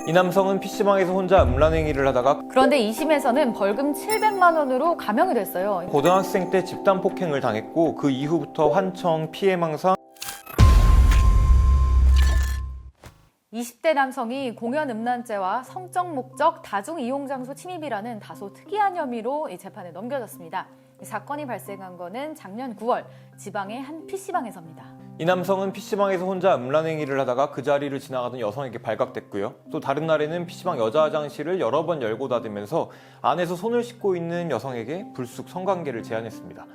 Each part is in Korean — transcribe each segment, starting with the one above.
이 남성은 PC방에서 혼자 음란행위를 하다가 그런데 2심에서는 벌금 700만 원으로 감형이 됐어요. 고등학생 때 집단 폭행을 당했고 그 이후부터 환청, 피해망상, 20대 남성이 공연 음란죄와 성적 목적 다중이용장소 침입이라는 다소 특이한 혐의로 이 재판에 넘겨졌습니다. 이 사건이 발생한 거는 작년 9월 지방의 한 PC방에서입니다. 이 남성은 PC방에서 혼자 음란행위를 하다가 그 자리를 지나가던 여성에게 발각됐고요. 또 다른 날에는 PC방 여자 화장실을 여러 번 열고 닫으면서 안에서 손을 씻고 있는 여성에게 불쑥 성관계를 제안했습니다.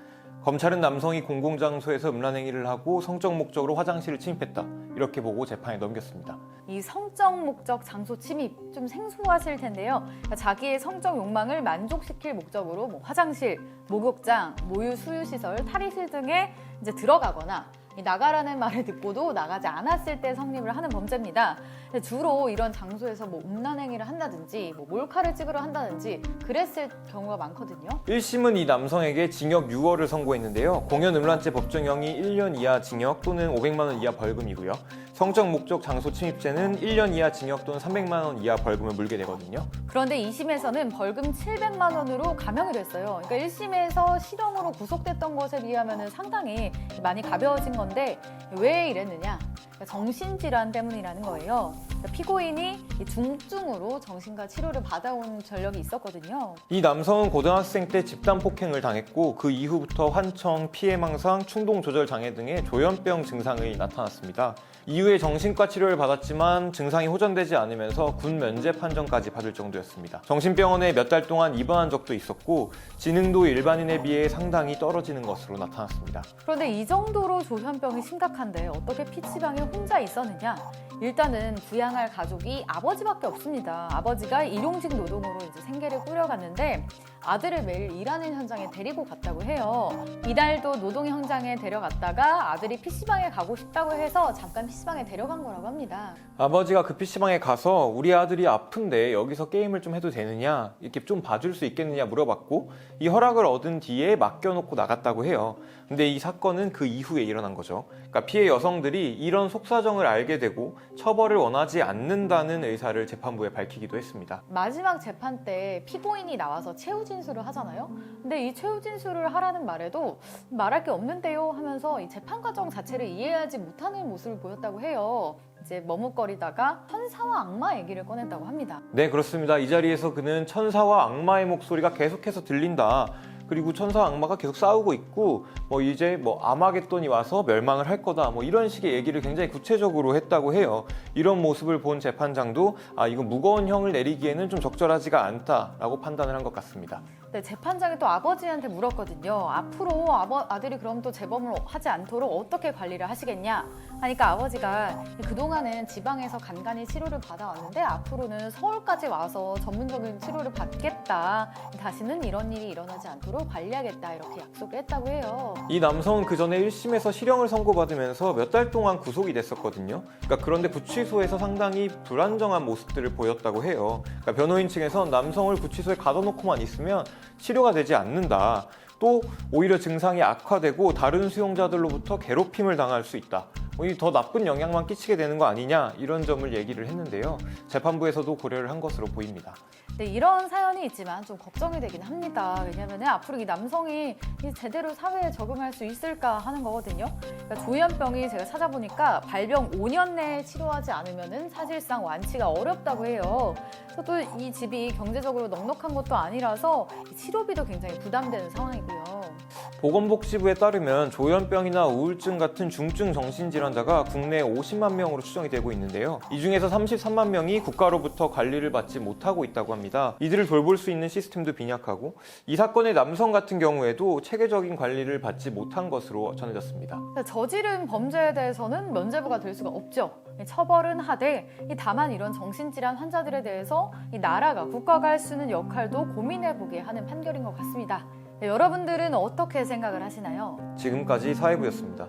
검찰은 남성이 공공장소에서 음란행위를 하고 성적 목적으로 화장실을 침입했다, 이렇게 보고 재판에 넘겼습니다. 이 성적 목적 장소 침입 좀 생소하실 텐데요. 그러니까 자기의 성적 욕망을 만족시킬 목적으로 화장실, 목욕장, 모유 수유 시설, 탈의실 등에 이제 들어가거나 나가라는 말을 듣고도 나가지 않았을 때 성립을 하는 범죄입니다. 주로 이런 장소에서 음란행위를 한다든지 몰카를 찍으려 한다든지 그랬을 경우가 많거든요. 1심은 이 남성에게 징역 6월을 선고했는데요. 공연 음란죄 법정형이 1년 이하 징역 또는 500만 원 이하 벌금이고요. 성적 목적 장소 침입죄는 1년 이하 징역 또는 300만 원 이하 벌금을 물게 되거든요. 그런데 2심에서는 벌금 700만 원으로 감형이 됐어요. 그러니까 1심에서 실형으로 구속됐던 것에 비하면 상당히 많이 가벼워진 건데 왜 이랬느냐? 그러니까 정신질환 때문이라는 거예요. 그러니까 피고인이 중증으로 정신과 치료를 받아온 전력이 있었거든요. 이 남성은 고등학생 때 집단 폭행을 당했고 그 이후부터 환청, 피해망상, 충동조절장애 등의 조현병 증상이 나타났습니다. 이후에 정신과 치료를 받았지만 증상이 호전되지 않으면서 군 면제 판정까지 받을 정도였습니다. 정신병원에 몇 달 동안 입원한 적도 있었고 지능도 일반인에 비해 상당히 떨어지는 것으로 나타났습니다. 그런데 이 정도로 조현병이 심각한데 어떻게 PC방에 혼자 있었느냐? 일단은 부양할 가족이 아버지밖에 없습니다. 아버지가 일용직 노동으로 이제 생계를 꾸려갔는데 아들을 매일 일하는 현장에 데리고 갔다고 해요. 이날도 노동 현장에 데려갔다가 아들이 PC방에 가고 싶다고 해서 잠깐 PC방에 데려간 거라고 합니다. 아버지가 그 PC방에 가서 우리 아들이 아픈데 여기서 게임을 좀 해도 되느냐, 이렇게 좀 봐줄 수 있겠느냐 물어봤고 이 허락을 얻은 뒤에 맡겨놓고 나갔다고 해요. 근데 이 사건은 그 이후에 일어난 거죠. 그러니까 피해 여성들이 이런 속사정을 알게 되고 처벌을 원하지 않는다는 의사를 재판부에 밝히기도 했습니다. 마지막 재판 때 피고인이 나와서 최후 진술을 하잖아요. 근데 이 최후 진술을 하라는 말에도 말할 게 없는데요 하면서 이 재판 과정 자체를 이해하지 못하는 모습을 보였다고 해요. 이제 머뭇거리다가 천사와 악마 얘기를 꺼냈다고 합니다. 네, 그렇습니다. 이 자리에서 그는 천사와 악마의 목소리가 계속해서 들린다. 그리고 천사와 악마가 계속 싸우고 있고 이제 아마겟돈이 와서 멸망을 할 거다, 이런 식의 얘기를 굉장히 구체적으로 했다고 해요. 이런 모습을 본 재판장도 이건 무거운 형을 내리기에는 좀 적절하지가 않다라고 판단을 한 것 같습니다. 네, 재판장이 또 아버지한테 물었거든요. 앞으로 아들이 그럼 또 재범을 하지 않도록 어떻게 관리를 하시겠냐 하니까 아버지가 그동안은 지방에서 간간히 치료를 받아왔는데 앞으로는 서울까지 와서 전문적인 치료를 받겠다, 다시는 이런 일이 일어나지 않도록 관리하겠다, 이렇게 약속을 했다고 해요. 이 남성은 그 전에 1심에서 실형을 선고받으면서 몇 달 동안 구속이 됐었거든요. 그런데 구치소에서 상당히 불안정한 모습들을 보였다고 해요. 변호인 측에선 남성을 구치소에 가둬놓고만 있으면 치료가 되지 않는다, 또 오히려 증상이 악화되고 다른 수용자들로부터 괴롭힘을 당할 수 있다, 더 나쁜 영향만 끼치게 되는 거 아니냐, 이런 점을 얘기를 했는데요. 재판부에서도 고려를 한 것으로 보입니다. 네, 이런 사연이 있지만 좀 걱정이 되긴 합니다. 왜냐하면 앞으로 이 남성이 제대로 사회에 적응할 수 있을까 하는 거거든요. 그러니까 조현병이 제가 찾아보니까 발병 5년 내에 치료하지 않으면 사실상 완치가 어렵다고 해요. 그래서 또 이 집이 경제적으로 넉넉한 것도 아니라서 치료비도 굉장히 부담되는 상황이고요. 보건복지부에 따르면 조현병이나 우울증 같은 중증 정신질환자가 국내에 50만 명으로 추정이 되고 있는데요. 이 중에서 33만 명이 국가로부터 관리를 받지 못하고 있다고 합니다. 이들을 돌볼 수 있는 시스템도 빈약하고 이 사건의 남성 같은 경우에도 체계적인 관리를 받지 못한 것으로 전해졌습니다. 저지른 범죄에 대해서는 면죄부가 될 수가 없죠. 처벌은 하되 다만 이런 정신질환 환자들에 대해서 나라가, 국가가 할 수 있는 역할도 고민해보게 하는 판결인 것 같습니다. 여러분들은 어떻게 생각을 하시나요? 지금까지 사회부였습니다.